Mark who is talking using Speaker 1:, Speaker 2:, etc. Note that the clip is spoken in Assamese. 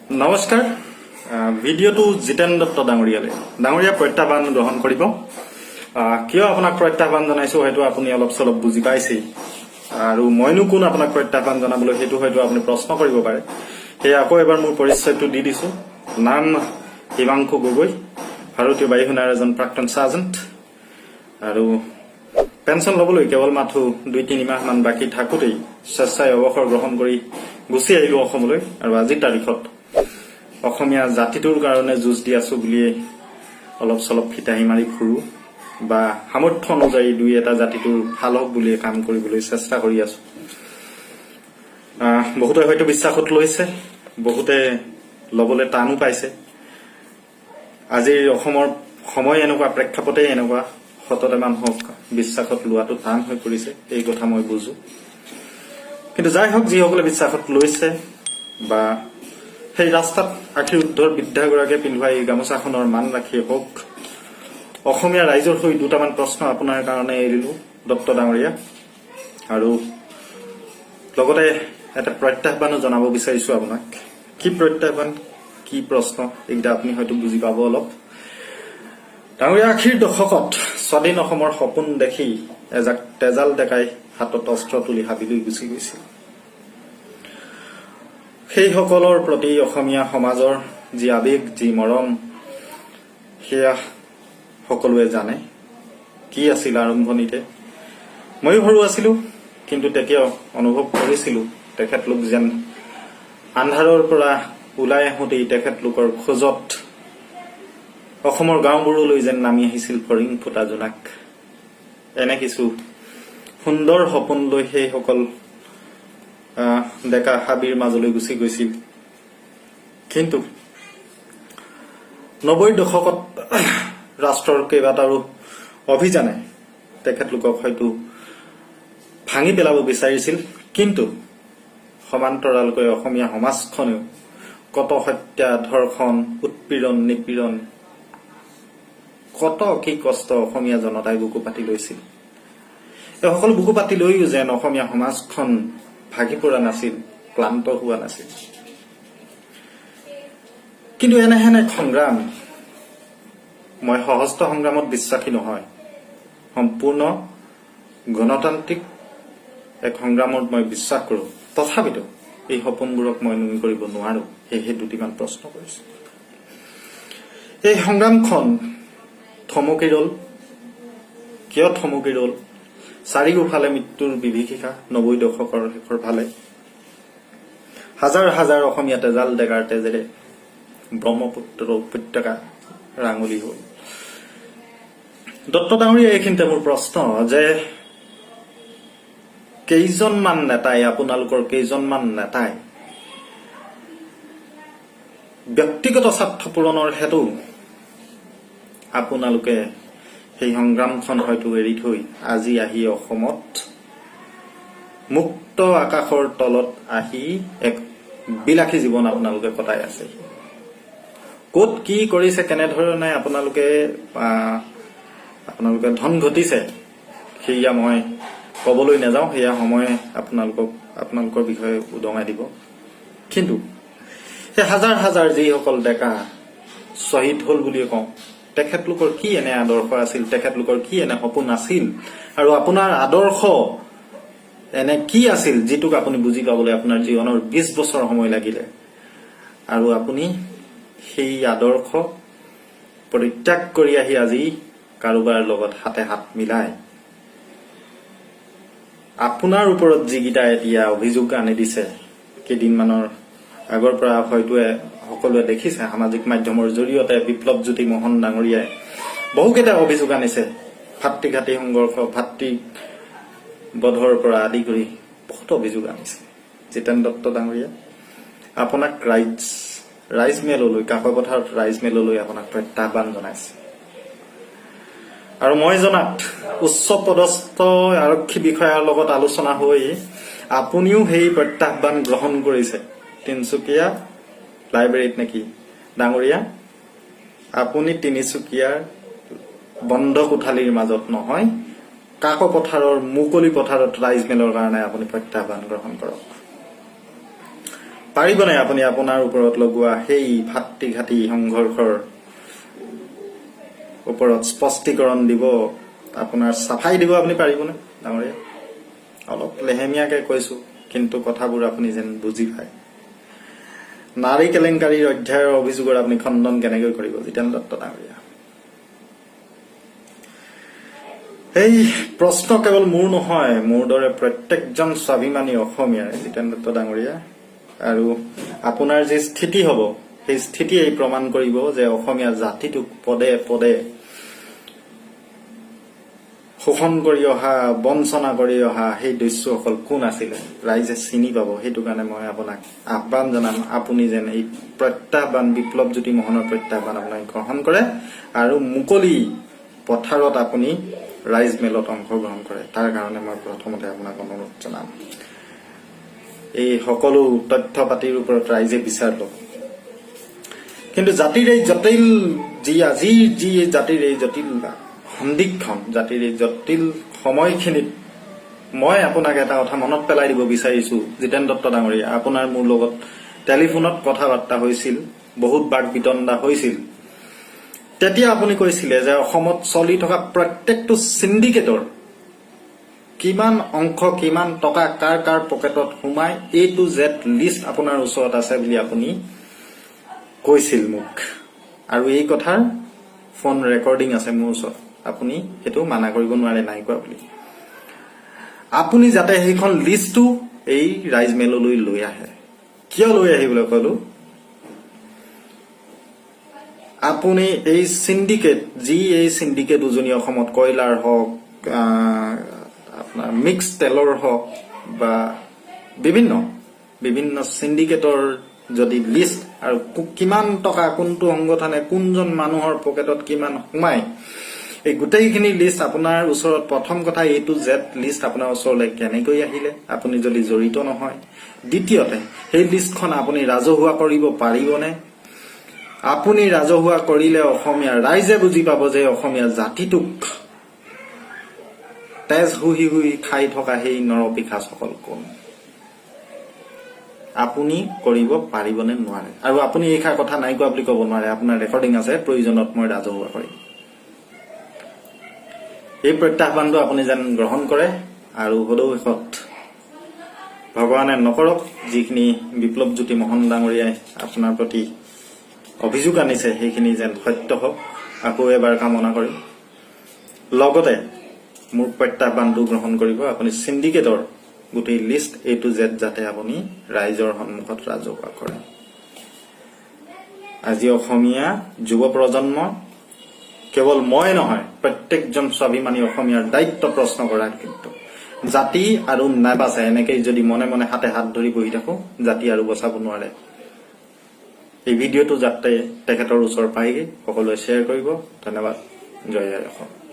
Speaker 1: নমস্কাৰ ভিডিঅ'টো জিতেন দত্ত ডাঙৰীয়া প্ৰত্যাহ্বান গ্ৰহণ কৰিব কিয় আপোনাক প্ৰত্যাহ্বান জনাইছো হয়তো আপুনি অলপ চলপ বুজি পাইছেই আৰু মইনো কোন আপোনাক প্ৰত্যাহ্বান জনাবলৈ হেতু হয়তো আপুনি প্ৰশ্ন কৰিব পাৰে সেই আকৌ এবাৰ মোৰ পৰিচয়টো দি দিছো নাম হিমাংশু গগৈ ভাৰতীয় বায়ু সেনাৰ এজন প্ৰাক্তন সাৰ্জেন্ট আৰু পেনশন লবলৈ কেৱল মাথো 2-3 মাহ মান বাকি থাকোতেই স্বেচ্ছাই অৱসৰ গ্ৰহণ কৰি গুচি আহিলো অসমলৈ আৰু আজিৰ তাৰিখত অসমীয়া জাতিটোৰ কাৰণে যুঁজ দি আছো বুলি অলপ চলপ ফিতাহি মাৰি ফুৰো বা সামৰ্থ্য অনুযায়ী দুই এটা জাতিটোৰ ভাল হওক বুলি কাম কৰিবলৈ চেষ্টা কৰি আছো বহুতে হয়তো বিশ্বাসত লৈছে বহুতে লবলৈ টানো পাইছে আজিৰ অসমৰ সময় এনেকুৱা প্ৰেক্ষাপটে এনেকুৱা হততে মানুহক বিশ্বাসত লোৱাটো টান হৈ পৰিছে এই কথা মই বুজো কিন্তু যাই হওক যিসকলে বিশ্বাসত লৈছে বা সেই ৰাস্তাত আখি উদ্ধৰ বিদ্যাগৰাকীয়ে পিন্ধোৱা এই গামোচাখনৰ মান ৰাখি হওক অসমীয়া ৰাইজৰ হৈ দুটামান প্ৰশ্ন আপোনাৰ কাৰণে এৰিলো দত্ত ডাঙৰীয়া আৰু লগতে এটা প্ৰত্যাহ্বানো জনাব বিচাৰিছো আপোনাক কি প্ৰত্যাহ্বান কি প্ৰশ্ন এইটা আপুনি হয়তো বুজি পাব অলপ ডাঙৰীয়া আখিৰ দশকত স্বাধীন অসমৰ সপোন দেখি এজাক তেজাল ডেকাই হাতত অস্ত্ৰ তুলি হাবিলৈ গুচি গৈছিল সেই সকলৰ প্ৰতি অসমীয়া সমাজৰ যি আবেগ যি মৰম সেয়া সকলোৱে জানে কি আছিল আৰম্ভণিতে মই সৰু আছিলো কিন্তু তেতিয়াও অনুভৱ কৰিছিলো তেখেতলোক যেন আন্ধাৰৰ পৰা ওলাই আহোঁতেই তেখেতলোকৰ খোজত অসমৰ গাঁওবোৰলৈ যেন নামি আহিছিল ফৰিং ফুটা জোনাক এনে কিছু সুন্দৰ সপোন লৈ সেই সকল ডেকা হাবিৰ মাজলৈ গুচি গৈছিল কিন্তু 90ৰ দশকত ৰাষ্ট্ৰৰ কেইবাটাও অভিযানে তেখেতলোকক হয়তো ভাঙি পেলাব বিচাৰিছিল কিন্তু সমান্তৰালকৈ অসমীয়া সমাজখনেও কত হত্যা ধৰ্ষণ উৎপীড়ন নিপীড়ন কত কি কষ্ট অসমীয়া জনতাই বুকু পাতি লৈছিল এই সকলো বুকু পাতি লৈও যেন অসমীয়া সমাজখন ভাগি পৰা নাছিল ক্লান্ত হোৱা নাছিল কিন্তু এনেহেন এক সংগ্ৰাম মই সহস্ত সংগ্ৰামত বিশ্বাসী নহয় সম্পূৰ্ণ গণতান্ত্ৰিক এক সংগ্ৰামত মই বিশ্বাস কৰো তথাপিতো এই সপোনবোৰক মই নুই কৰিব নোৱাৰো সেয়ে দুটিমান প্ৰশ্ন কৰিছো এই সংগ্ৰামখন থমকি ৰল কিয় থমকি ৰল চাৰিওফালে মৃত্যুৰ বিভীষিকা 90 দশকৰ শেষৰ ফালে হাজাৰ হাজাৰ অসমীয়া তেজাল ডেকাৰ তেজেৰে ব্ৰহ্মপুত্ৰ উপত্যকা ৰাঙলী হল দত্ত ডাঙৰীয়া এইখিনিতে মোৰ প্ৰশ্ন যে কেইজনমান নেতাই আপোনালোকৰ কেইজনমান নেতাই ব্যক্তিগত স্বাৰ্থ পূৰণৰ হেতু আপোনালোকে সেই সংগ্ৰামখন হয়তো এৰি থৈ আজি আহি অসমত মুক্ত আকাশৰ তলত আহি এক বিলাসী জীৱন আপোনালোকে কটাই আছে ক'ত কি কৰিছে কেনে ধৰণে আপোনালোকে ধন ঘটিছে সেয়া মই কবলৈ নাযাওঁ সেয়া সময় আপোনালোকৰ বিষয়ে উদঙাই দিব কিন্তু সেই হাজাৰ হাজাৰ যিসকল ডেকা শ্বহীদ হল বুলি কওঁ তেখেতলোকৰ কি এনে আদৰ্শ আছিল তেখেতলোকৰ কি এনে সপোন আছিল আৰু আপোনাৰ আদৰ্শ এনে কি আছিল যিটোক আপুনি বুজি পাবলৈ আপোনাৰ জীৱনৰ 20 বছৰ সময় লাগিলে আৰু আপুনি সেই আদৰ্শ পৰিত্যাগ কৰি আহি আজি কাৰোবাৰ লগত হাতে হাত মিলাই আপোনাৰ ওপৰত যিগিটা এতিয়া অভিযোগ আনি দিছে কেইদিনমানৰ আগৰ পৰা হয়তো সকলোৱে দেখিছে সামাজিক মাধ্যমৰ জৰিয়তে বিপ্লৱজ্যোতি মোহন ডাঙৰীয়াই বহুকেইটা অভিযোগ আনিছে ভাতৃঘাতী সংঘৰ্ষ ভাতৃ বধৰ পৰা আদি কৰি বহুত অভিযোগ আনিছে জিতেন দত্ত ডাঙৰীয়া আপোনাক ৰাইজ মেললৈ কাকপথাৰত ৰাইজ মেললৈ আপোনাক প্ৰত্যাহ্বান জনাইছে আৰু মই জনাত উচ্চ পদস্থ আৰক্ষী বিষয়াৰ লগত আলোচনা হৈ আপুনিও সেই প্ৰত্যাহ্বান গ্ৰহণ কৰিছে তিনচুকীয়া লাইব্ৰেৰীত নেকি ডাঙৰীয়া আপুনি তিনিচুকীয়াৰ বন্ধ কোঠালীৰ মাজত নহয় কাকপথাৰৰ মুকলি পথাৰত ৰাইজ মেলৰ কাৰণে আপুনি প্ৰত্যাহ্বান গ্ৰহণ কৰক পাৰিবনে আপুনি আপোনাৰ ওপৰত লগোৱা সেই ভাতৃঘাতী সংঘৰ্ষৰ ওপৰত স্পষ্টীকৰণ দিব, আপোনাৰ চাফাই দিব আপুনি পাৰিবনে ডাঙৰীয়া? অলপ লেহেমীয়াকে কৈছো, কিন্তু কথাবোৰ আপুনি যেন বুজি পায়। নাৰী কেলেংকাৰীৰ অধ্যায়ৰ অভিযোগৰ আপুনি খণ্ডন কেনেকৈ কৰিব জিতেন দত্ত ডাঙৰীয়া? এই প্ৰশ্ন কেৱল মোৰ নহয়, মোৰ দৰে প্ৰত্যেকজন স্বাভিমানী অসমীয়াৰে জিতেন দত্ত ডাঙৰীয়া। আৰু আপোনাৰ যি স্থিতি হ'ব, সেই স্থিতিয়েই প্ৰমাণ কৰিব যে অসমীয়া জাতিটোক পদে পদে শোষণ কৰি অহা, বঞ্চনা কৰি অহা সেই দস্যুসকল কোন আছিলে ৰাইজে চিনি পাব। সেইটো কাৰণে মই আপোনাক আহ্বান জনাম, আপুনি যেন এই প্ৰত্যাহ্বান, বিপ্লৱজ্যোতি মোহনৰ প্ৰত্যাহ্বান আপোনাক গ্ৰহণ কৰে আৰু মুকলি পথাৰত আপুনি ৰাইজ মেলত অংশগ্ৰহণ কৰে। তাৰ কাৰণে মই প্ৰথমতে আপোনাক অনুৰোধ জনাম, এই সকলো তথ্য পাতিৰ ওপৰত ৰাইজে বিচাৰ লওক। কিন্তু জাতিৰ এই জটিল জাতিৰ এই জটিল সন্দিক্ষণ, জাতিৰ এই জটিল সময়খিনিত মই আপোনাক এটা কথা মনত পেলাই দিব বিচাৰিছো জিতেন দত্ত ডাঙৰীয়া। আপোনাৰ মোৰ লগত টেলিফোনত কথা বাৰ্তা হৈছিল, বহুত বাক বিতণ্ডা হৈছিল। তেতিয়া আপুনি কৈছিলে যে অসমত চলি থকা প্ৰত্যেকটো চিণ্ডিকেটৰ কিমান অংশ, কিমান টকা কাৰ কাৰ পকেটত সোমাই, A to Z লিষ্ট আপোনাৰ ওচৰত আছে বুলি আপুনি কৈছিল মোক। আৰু এই কথাৰ ফোন ৰেকৰ্ডিং আছে মোৰ ওচৰত, আপুনি সেইটো মানা কৰিব নোৱাৰে নাই কোৱা বুলি। আপুনি যাতে সেইখন লিষ্টটো এই ৰাইজ মেললৈ লৈ আহে। কিয় লৈ আহিবলৈ কলো, আপুনি এই চিণ্ডিকেট, এই চিণ্ডিকেট উজনি অসমত কয়লাৰ হওক, আপোনাৰ মিক্স তেলৰ হওক বা বিভিন্ন চিণ্ডিকেটৰ যদি লিষ্ট আৰু কিমান টকা কোনটো সংগঠনে কোনজন মানুহৰ পকেটত কিমান সোমায়, এই গোটেইখিনি লিষ্ট আপোনাৰ ওচৰত, প্ৰথম কথা A to Z লিষ্ট আপোনাৰ ওচৰলৈ কেনেকৈ আহিলে আপুনি যদি জড়িত নহয়। দ্বিতীয়তে সেই লিষ্টখন আপুনি ৰাজহুৱা কৰিব পাৰিবনে? আপুনি ৰাজহুৱা কৰিলে অসমীয়া ৰাইজে বুজি পাব যে অসমীয়া জাতিটোক তেজ হুহি হুহি খাই থকা সেই নৰপিশাচসকল কোন। আপুনি কৰিব পাৰিবনে নোৱাৰে? আৰু আপুনি এই কথা নাই কোৱা বুলি ক'ব নোৱাৰে, আপোনাৰ ৰেকৰ্ডিং আছে, প্ৰয়োজনত মই ৰাজহুৱা কৰিম। এই প্ৰত্যাহ্বানটো আপুনি যেন গ্ৰহণ কৰে আৰু সদৌ শেষত ভগৱানে নকৰক যিখিনি বিপ্লৱজ্যোতি মোহন ডাঙৰীয়াই আপোনাৰ প্ৰতি অভিযোগ আনিছে সেইখিনি যেন সত্য হওক, আকৌ এবাৰ কামনা কৰিম। লগতে মোৰ প্ৰত্যাহ্বানটো গ্ৰহণ কৰিব, আপুনি চিণ্ডিকেটৰ গোটেই লিষ্ট A to Z যাতে আপুনি ৰাইজৰ সন্মুখত ৰাজহুৱা কৰে। আজি অসমীয়া যুৱ প্ৰজন্ম, কেৱল মই নহয়, প্ৰত্যেকজন স্বাভিমানী অসমীয়াৰ দায়িত্ব প্ৰশ্ন কৰাৰ। কিন্তু জাতি আৰু নাবাচে, এনেকেই যদি মনে মনে হাতে হাত ধৰি বহি থাকো, জাতি আৰু বচাব নোৱাৰে। এই ভিডিঅ'টো যাতে তেখেতৰ ওচৰ পায়গৈ, সকলোৱে শ্বেয়াৰ কৰিব। ধন্যবাদ। জয় জয় অসম।